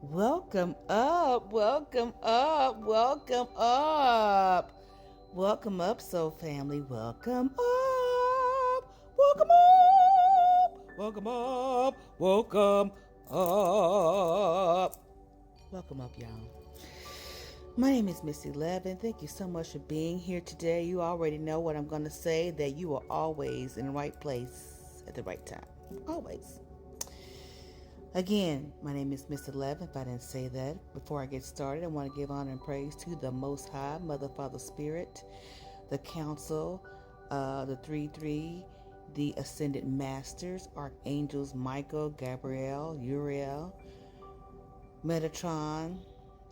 Welcome up, welcome up, welcome up. Welcome up, Soul Family. Welcome up, welcome up, welcome up, welcome up. Welcome up, y'all. My name is Miss 11. Thank you so much for being here today. You already know what I'm going to say, that you are always in the right place at the right time. Always. Again, my name is Miss 11. If I didn't say that before I get started, I want to give honor and praise to the Most High, Mother, Father, Spirit, the Council, the 3 the Ascended Masters, Archangels Michael, Gabriel, Uriel, Metatron,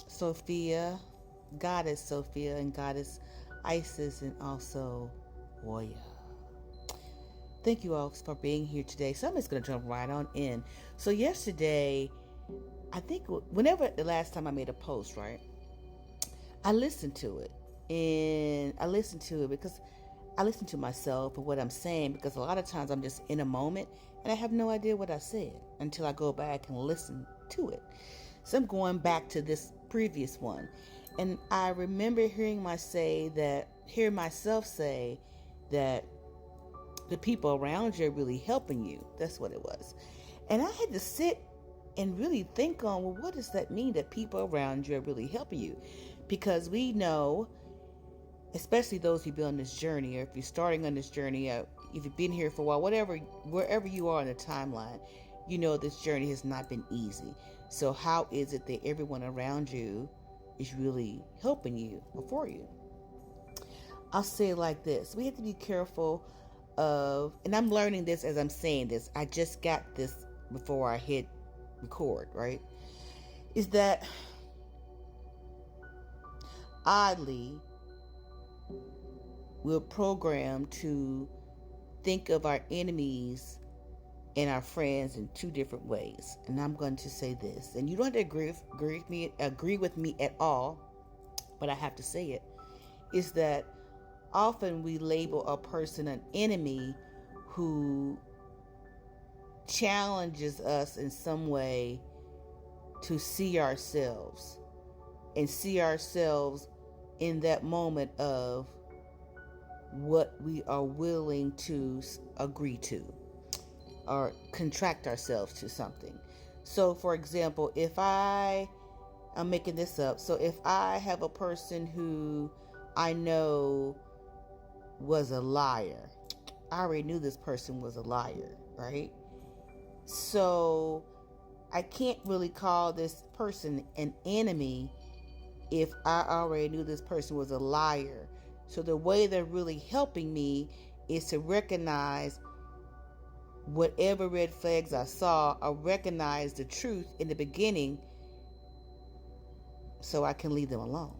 Sophia, Goddess Sophia, and Goddess Isis, and also Oya. Thank you all for being here today. So I'm just going to jump right on in. So yesterday, I think whenever the last time I made a post, right, I listened to it. And I listened to it because I listen to myself and what I'm saying, because a lot of times I'm just in a moment and I have no idea what I said until I go back and listen to it. So I'm going back to this previous one. And I remember hearing myself say that the people around you are really helping you. That's what it was. And I had to sit and really think on, well, what does that mean, that people around you are really helping you? Because we know, especially those who've been on this journey, or if you're starting on this journey, if you've been here for a while, wherever you are in the timeline, you know this journey has not been easy. So how is it that everyone around you is really helping you or for you? I'll say it like this. We have to be careful of, and I'm learning this as I'm saying this. I just got this before I hit record, right? Is that oddly, we're programmed to think of our enemies and our friends in two different ways. And I'm going to say this, and you don't have to agree with me at all, but I have to say it, is that often we label a person an enemy who challenges us in some way to see ourselves in that moment of what we are willing to agree to or contract ourselves to something. So, for example, I'm making this up. So, if I have a person who I know was a liar, I already knew this person was a liar, right? So, I can't really call this person an enemy if I already knew this person was a liar. So the way they're really helping me is to recognize whatever red flags I saw, or recognize the truth in the beginning so I can leave them alone.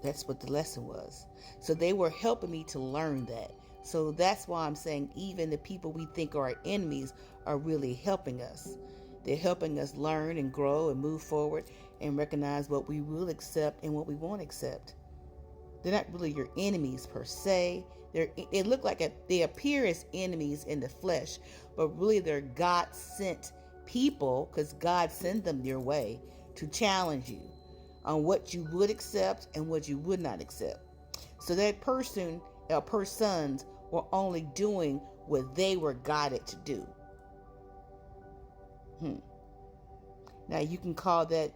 That's what the lesson was. So they were helping me to learn that. So that's why I'm saying even the people we think are our enemies are really helping us. They're helping us learn and grow and move forward and recognize what we will accept and what we won't accept. They're not really your enemies per se. They look like they appear as enemies in the flesh, but really they're God sent people, because God sent them your way to challenge you on what you would accept and what you would not accept. So that person or persons were only doing what they were guided to do. Now you can call that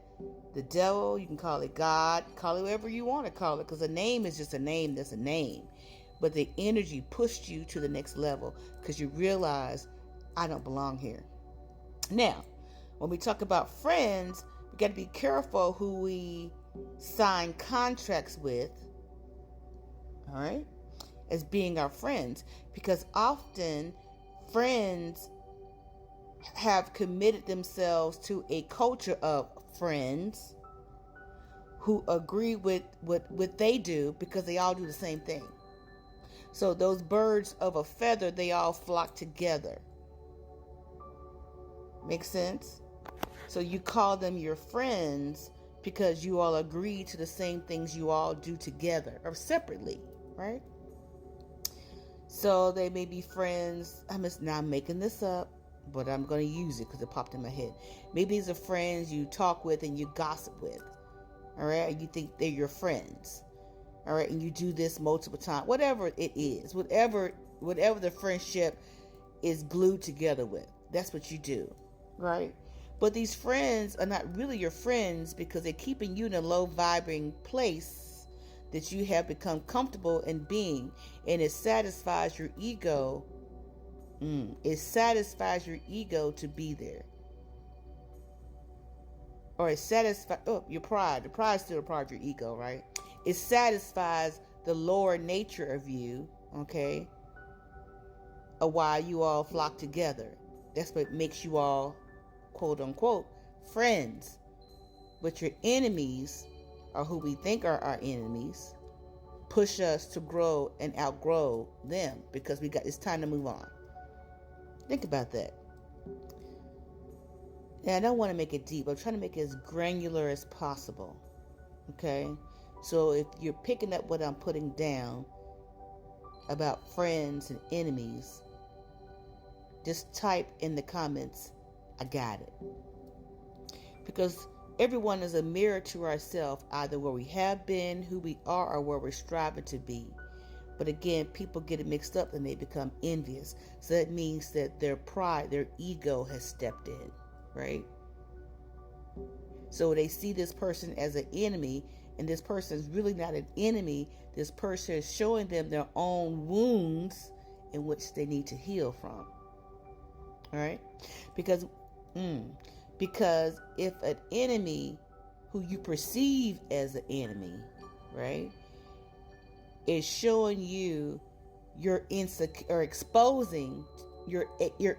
the devil, you can call it God, call it whatever you want to call it, because a name is just a name, that's a name. But the energy pushed you to the next level because you realize, I don't belong here. Now, when we talk about friends, we got to be careful who we sign contracts with, all right, as being our friends, because often friends have committed themselves to a culture of friends who agree with what they do because they all do the same thing. So those birds of a feather, they all flock together. Make sense? So you call them your friends because you all agree to the same things you all do together or separately, right? So they may be friends. I'm making this up. but I'm going to use it because it popped in my head. Maybe these are friends you talk with and you gossip with. All right, and you think they're your friends. All right, and you do this multiple times. Whatever it is, whatever the friendship is glued together with, that's what you do, right? But these friends are not really your friends because they're keeping you in a low vibrating place that you have become comfortable in being, and it satisfies your ego. It satisfies your ego to be there, or it satisfies your pride. The pride is still a part of your ego, right? It satisfies the lower nature of you, okay, of why you all flock together. That's what makes you all, quote unquote, friends. But your enemies, or who we think are our enemies, push us to grow and outgrow them because it's time to move on. Think about that. Now, I don't want to make it deep. I'm trying to make it as granular as possible. Okay? So if you're picking up what I'm putting down about friends and enemies, just type in the comments, I got it. Because everyone is a mirror to ourselves, either where we have been, who we are, or where we're striving to be. But again, people get it mixed up and they become envious. So that means that their pride, their ego has stepped in, right? So they see this person as an enemy, and this person is really not an enemy. This person is showing them their own wounds in which they need to heal from. All right? Because if an enemy who you perceive as an enemy, right, is showing you your or exposing your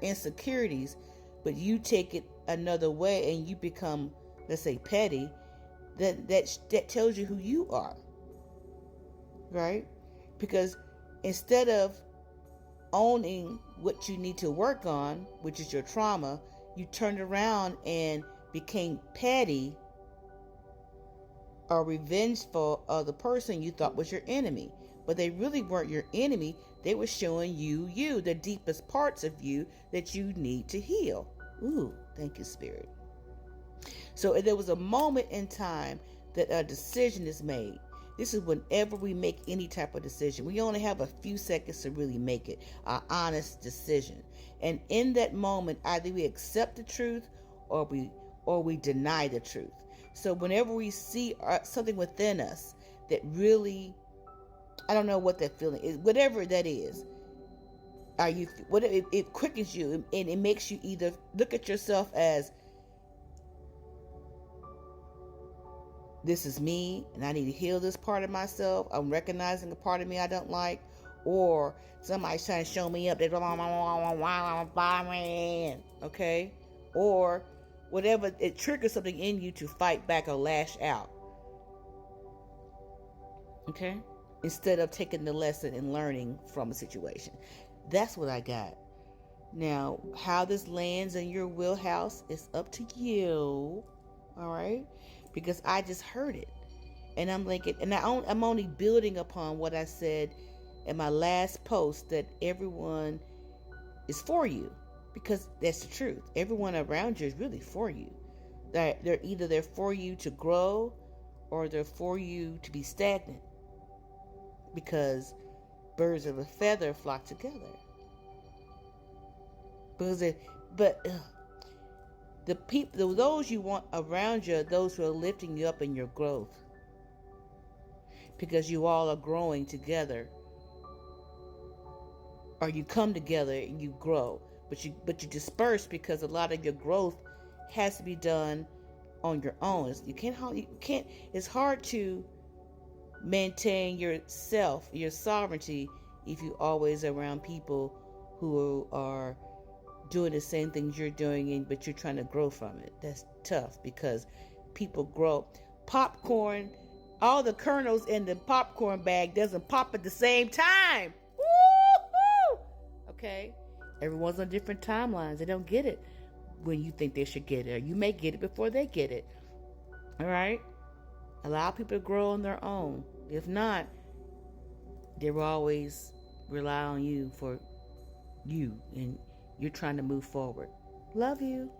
insecurities, but you take it another way and you become, let's say, petty, that tells you who you are, right? Because instead of owning what you need to work on, which is your trauma, you turned around and became petty or revengeful of the person you thought was your enemy. But they really weren't your enemy. They were showing you, the deepest parts of you that you need to heal. Ooh, thank you, Spirit. So there was a moment in time that a decision is made. This is whenever we make any type of decision. We only have a few seconds to really make it, an honest decision. And in that moment, either we accept the truth or we deny the truth. So whenever we see something within us that really, I don't know what that feeling is, whatever that is, it quickens you and it makes you either look at yourself as, this is me and I need to heal this part of myself. I'm recognizing a part of me I don't like. Or somebody's trying to show me up. Okay? Or whatever, it triggers something in you to fight back or lash out. Okay? Instead of taking the lesson and learning from a situation. That's what I got. Now, how this lands in your wheelhouse is up to you. All right? Because I just heard it. And I'm like, I'm only building upon what I said in my last post, that everyone is for you. Because that's the truth. Everyone around you is really for you. They're either they're for you to grow or they're for you to be stagnant. Because birds of a feather flock together. The people, those you want around you are those who are lifting you up in your growth. Because you all are growing together. Or you come together and you grow. But you disperse because a lot of your growth has to be done on your own. You can't, it's hard to maintain yourself, your sovereignty, if you always around people who are doing the same things you're doing, but you're trying to grow from it. That's tough because people grow. Popcorn, all the kernels in the popcorn bag doesn't pop at the same time. Woo-hoo! Okay? Everyone's on different timelines. They don't get it when you think they should get it. Or you may get it before they get it. All right? Allow people to grow on their own. If not, they will always rely on you for you, and you're trying to move forward. Love you.